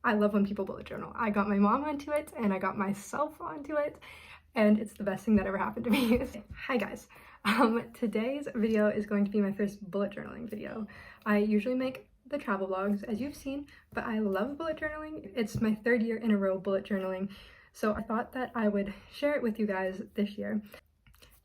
I love when people bullet journal. I got my mom onto it and I got myself onto it, and it's the best thing that ever happened to me. Hi guys. Today's video is going to be my first bullet journaling video. I usually make the travel vlogs, as you've seen, but I love bullet journaling. It's my third year in a row bullet journaling, so I thought that I would share it with you guys this year.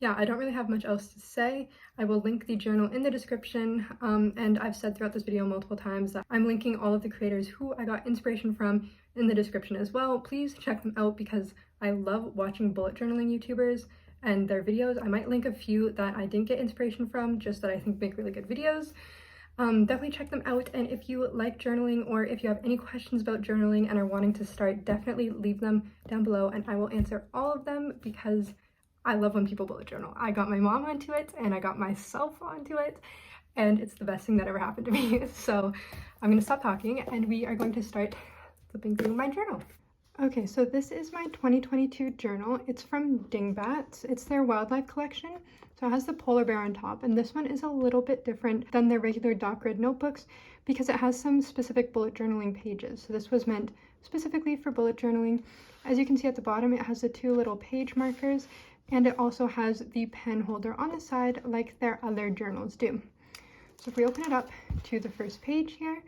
Yeah, I don't really have much else to say. I will link the journal in the description, and I've said throughout this video multiple times that I'm linking all of the creators who I got inspiration from in the description as well. Please check them out because I love watching bullet journaling YouTubers and their videos. I might link a few that I didn't get inspiration from, just that I think make really good videos. Definitely check them out, and if you like journaling or if you have any questions about journaling and are wanting to start, definitely leave them down below and I will answer all of them because I love when people bullet journal. I got my mom onto it and I got myself onto it, and it's the best thing that ever happened to me. So I'm gonna stop talking and we are going to start flipping through my journal. Okay, so this is my 2022 journal. It's from Dingbat. It's their wildlife collection. So it has the polar bear on top, and this one is a little bit different than their regular doc grid notebooks because it has some specific bullet journaling pages. So this was meant specifically for bullet journaling. As you can see at the bottom, it has the two little page markers, and it also has the pen holder on the side like their other journals do. So if we open it up to the first page here,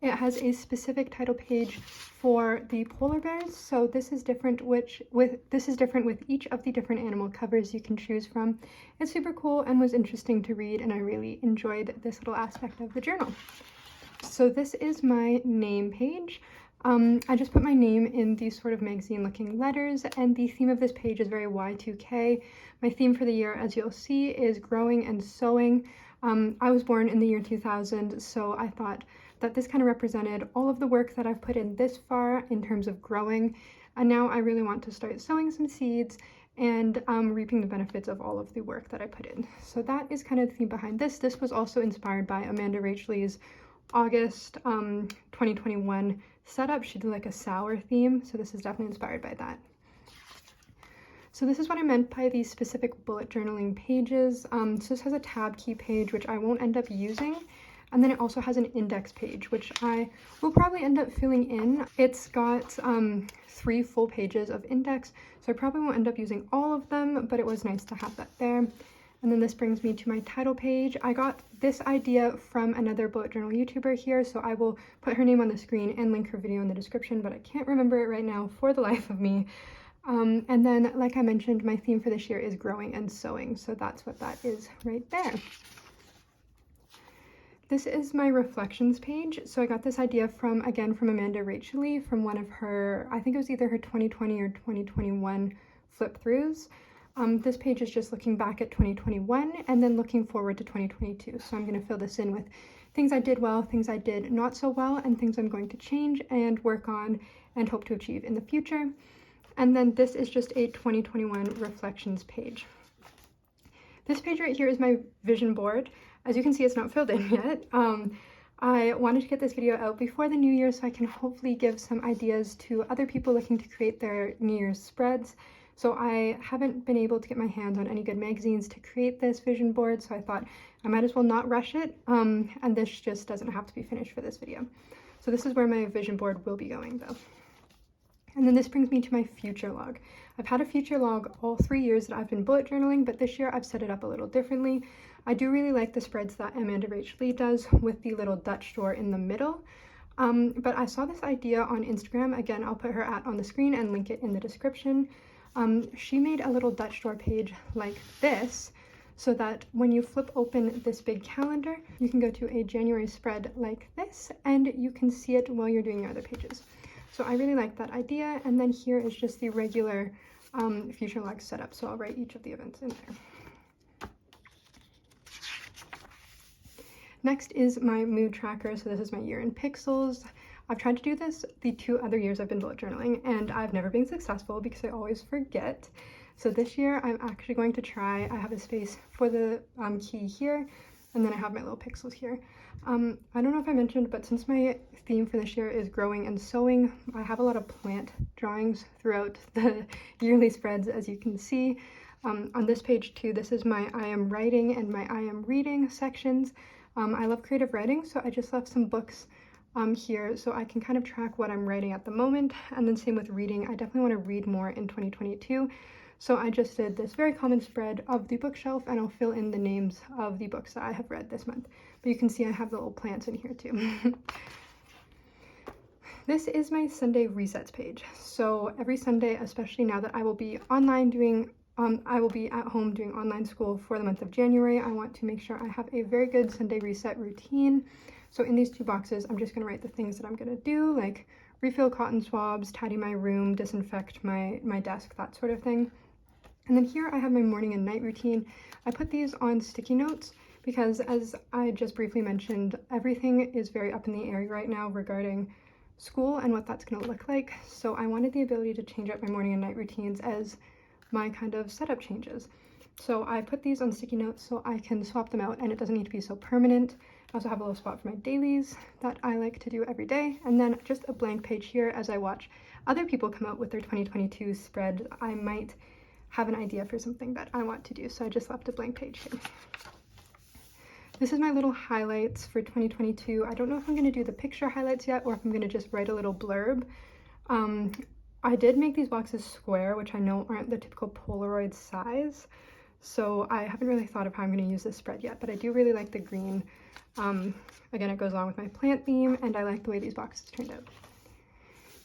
it has a specific title page for the polar bears. So this is different with each of the different animal covers you can choose from. It's super cool and was interesting to read, and I really enjoyed this little aspect of the journal. So this is my name page. I just put my name in these sort of magazine looking letters, and the theme of this page is very Y2K. My theme for the year, as you'll see, is growing and sewing. I was born in the year 2000, so I thought that this kind of represented all of the work that I've put in this far in terms of growing, and now I really want to start sowing some seeds and reaping the benefits of all of the work that I put in. So that is kind of the theme behind this. This was also inspired by Amanda Rachlee's August 2021 setup. She did like a sour theme, so this is definitely inspired by that. So this is what I meant by these specific bullet journaling pages. So this has a tab key page, which I won't end up using, and then it also has an index page, which I will probably end up filling in. It's got 3 full pages of index, so I probably won't end up using all of them, but it was nice to have that there. And then this brings me to my title page. I got this idea from another bullet journal YouTuber here, so I will put her name on the screen and link her video in the description, but I can't remember it right now for the life of me. And then, like I mentioned, my theme for this year is growing and sewing, so that's what that is right there. This is my reflections page. So I got this idea from Amanda Rachlee, from one of her, I think it was either her 2020 or 2021 flip throughs. This page is just looking back at 2021 and then looking forward to 2022. So I'm going to fill this in with things I did well, things I did not so well, and things I'm going to change and work on and hope to achieve in the future. And then this is just a 2021 reflections page. This page right here is my vision board. As you can see, it's not filled in yet. I wanted to get this video out before the new year so I can hopefully give some ideas to other people looking to create their New Year's spreads. So I haven't been able to get my hands on any good magazines to create this vision board, so I thought I might as well not rush it, and this just doesn't have to be finished for this video. So this is where my vision board will be going though. And then this brings me to my future log. I've had a future log all 3 years that I've been bullet journaling, but this year I've set it up a little differently. I do really like the spreads that Amanda Rachlee does with the little Dutch door in the middle. But I saw this idea on Instagram. Again, I'll put her @ on the screen and link it in the description. She made a little Dutch door page like this, so that when you flip open this big calendar, you can go to a January spread like this, and you can see it while you're doing your other pages. So I really like that idea. And then here is just the regular future log setup. So I'll write each of the events in there. Next is my mood tracker. So this is my year in pixels. I've tried to do this the 2 other years I've been bullet journaling, and I've never been successful because I always forget. So this year I'm actually going to try. I have a space for the key here, and then I have my little pixels here. I don't know if I mentioned, but since my theme for this year is growing and sewing, I have a lot of plant drawings throughout the yearly spreads, as you can see. On this page too, this is my I am writing and my I am reading sections. I love creative writing, so I just left some books here so I can kind of track what I'm writing at the moment. And then same with reading. I definitely want to read more in 2022. So I just did this very common spread of the bookshelf, and I'll fill in the names of the books that I have read this month. But you can see I have the little plants in here too. This is my Sunday resets page. So every Sunday, especially now that I will be online doing I will be at home doing online school for the month of January, I want to make sure I have a very good Sunday reset routine. So in these two boxes, I'm just going to write the things that I'm going to do, like refill cotton swabs, tidy my room, disinfect my desk, that sort of thing. And then here I have my morning and night routine. I put these on sticky notes because, as I just briefly mentioned, everything is very up in the air right now regarding school and what that's going to look like. So I wanted the ability to change up my morning and night routines as my kind of setup changes. So I put these on sticky notes so I can swap them out and it doesn't need to be so permanent. I also have a little spot for my dailies that I like to do every day, and then just a blank page here as I watch other people come out with their 2022 spread. I might have an idea for something that I want to do, so I just left a blank page here. This is my little highlights for 2022. I don't know if I'm going to do the picture highlights yet or if I'm going to just write a little blurb. I did make these boxes square, which I know aren't the typical Polaroid size, so I haven't really thought of how I'm going to use this spread yet, but I do really like the green. Again, it goes along with my plant theme, and I like the way these boxes turned out.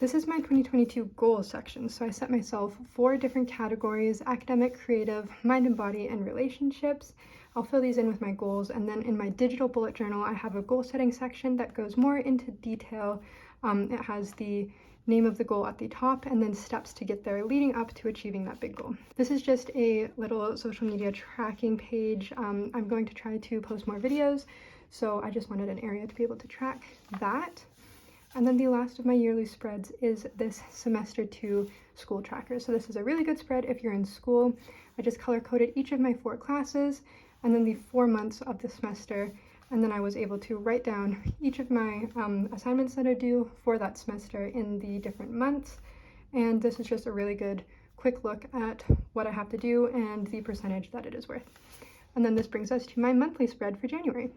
This is my 2022 goals section, so I set myself 4 different categories: academic, creative, mind and body, and relationships. I'll fill these in with my goals, and then in my digital bullet journal, I have a goal setting section that goes more into detail. It has the name of the goal at the top and then steps to get there leading up to achieving that big goal. This is just a little social media tracking page. I'm going to try to post more videos, so I just wanted an area to be able to track that. And then the last of my yearly spreads is this semester 2 school tracker. So this is a really good spread if you're in school. I just color coded each of my 4 classes and then the 4 months of the semester. And then I was able to write down each of my assignments that I do for that semester in the different months. And this is just a really good quick look at what I have to do and the percentage that it is worth. And then this brings us to my monthly spread for January.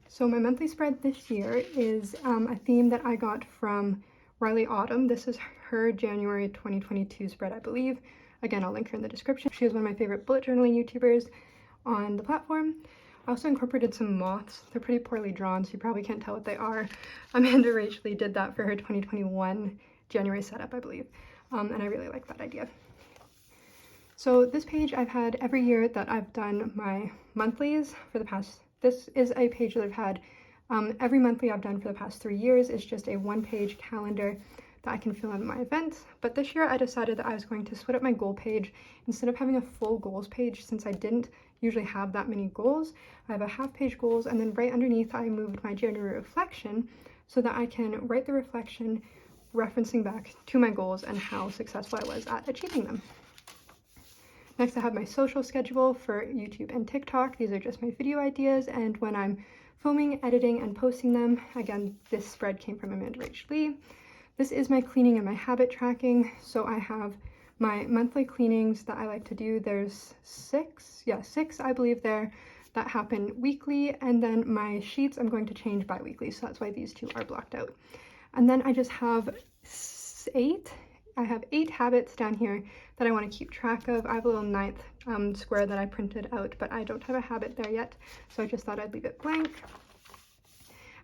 So my monthly spread this year is a theme that I got from Riley Autumn. This is her January 2022 spread, I believe. Again, I'll link her in the description. She is one of my favorite bullet journaling YouTubers on the platform. I also incorporated some moths. They're pretty poorly drawn, so you probably can't tell what they are. Amanda Rachley did that for her 2021 January setup, I believe, and I really like that idea. So this page I've had every year that I've done my monthlies for the past, this is a page that I've had every monthly I've done for the past 3 years. It's just a 1-page calendar that I can fill in my events. But this year I decided that I was going to split up my goal page. Instead of having a full goals page, since I didn't usually have that many goals, I have a half-page goals, and then right underneath I moved my January reflection so that I can write the reflection referencing back to my goals and how successful I was at achieving them. Next, I have my social schedule for YouTube and TikTok. These are just my video ideas, and when I'm filming, editing, and posting them, again, this spread came from Amanda Rachley. This is my cleaning and my habit tracking. So I have my monthly cleanings that I like to do. There's 6, I believe there, that happen weekly, and then my sheets I'm going to change bi-weekly, so that's why these 2 are blocked out. And then I just have 8 habits down here that I want to keep track of. I have a little 9th square that I printed out, but I don't have a habit there yet, so I just thought I'd leave it blank.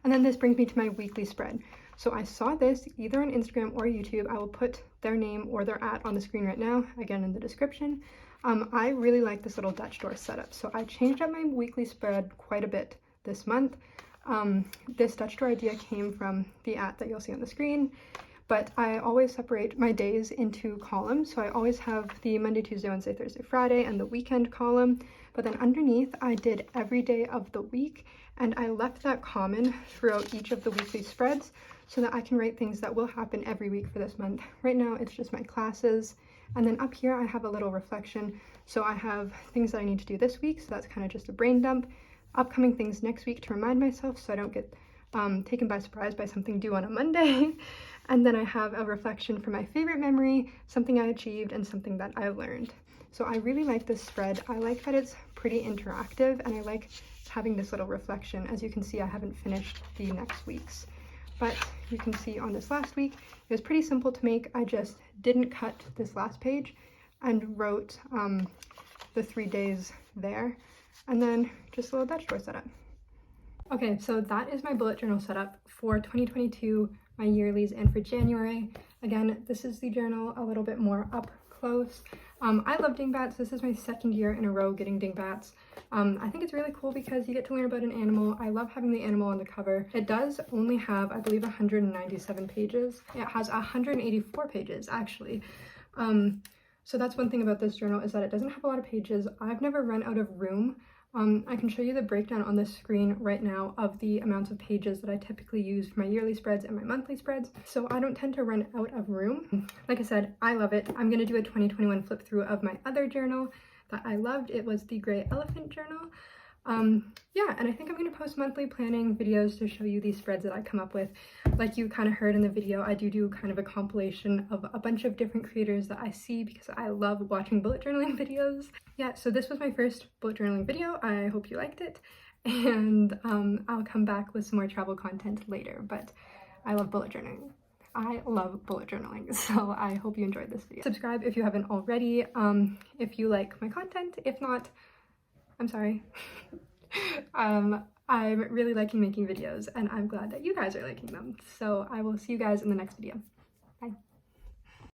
And then this brings me to my weekly spread. So I saw this either on Instagram or YouTube. I will put their name or their @ on the screen right now, again in the description. I really like this little Dutch door setup, so I changed up my weekly spread quite a bit this month. This Dutch door idea came from the @ that you'll see on the screen, but I always separate my days into columns. So I always have the Monday, Tuesday, Wednesday, Thursday, Friday, and the weekend column. But then underneath, I did every day of the week, and I left that common throughout each of the weekly spreads so that I can write things that will happen every week for this month. Right now, it's just my classes. And then up here, I have a little reflection. So I have things that I need to do this week, so that's kind of just a brain dump. Upcoming things next week to remind myself so I don't get taken by surprise by something due on a Monday. And then I have a reflection for my favorite memory, something I achieved, and something that I learned. So I really like this spread. I like that it's pretty interactive, and I like having this little reflection. As you can see, I haven't finished the next week's. but you can see on this last week, it was pretty simple to make. I just didn't cut this last page and wrote the 3 days there, and then just a little Dutch door setup. Okay, so that is my bullet journal setup for 2022, my yearlies, and for January. Again, this is the journal a little bit more up close. I love dingbats. This is my 2nd year in a row getting dingbats. I think it's really cool because you get to learn about an animal. I love having the animal on the cover. It does only have, I believe, 197 pages. It has 184 pages, actually. So that's one thing about this journal, is that it doesn't have a lot of pages. I've never run out of room. I can show you the breakdown on the screen right now of the amounts of pages that I typically use for my yearly spreads and my monthly spreads, so I don't tend to run out of room. Like I said, I love it. I'm going to do a 2021 flip through of my other journal that I loved. It was the Gray Elephant journal. Yeah, and I think I'm going to post monthly planning videos to show you these spreads that I come up with. Like you kind of heard in the video, I do kind of a compilation of a bunch of different creators that I see because I love watching bullet journaling videos. Yeah, so this was my first bullet journaling video. I hope you liked it, and I'll come back with some more travel content later, but I love bullet journaling. I love bullet journaling, so I hope you enjoyed this video. Subscribe if you haven't already, if you like my content. If not, I'm sorry. I'm really liking making videos, and I'm glad that you guys are liking them. So I will see you guys in the next video. Bye.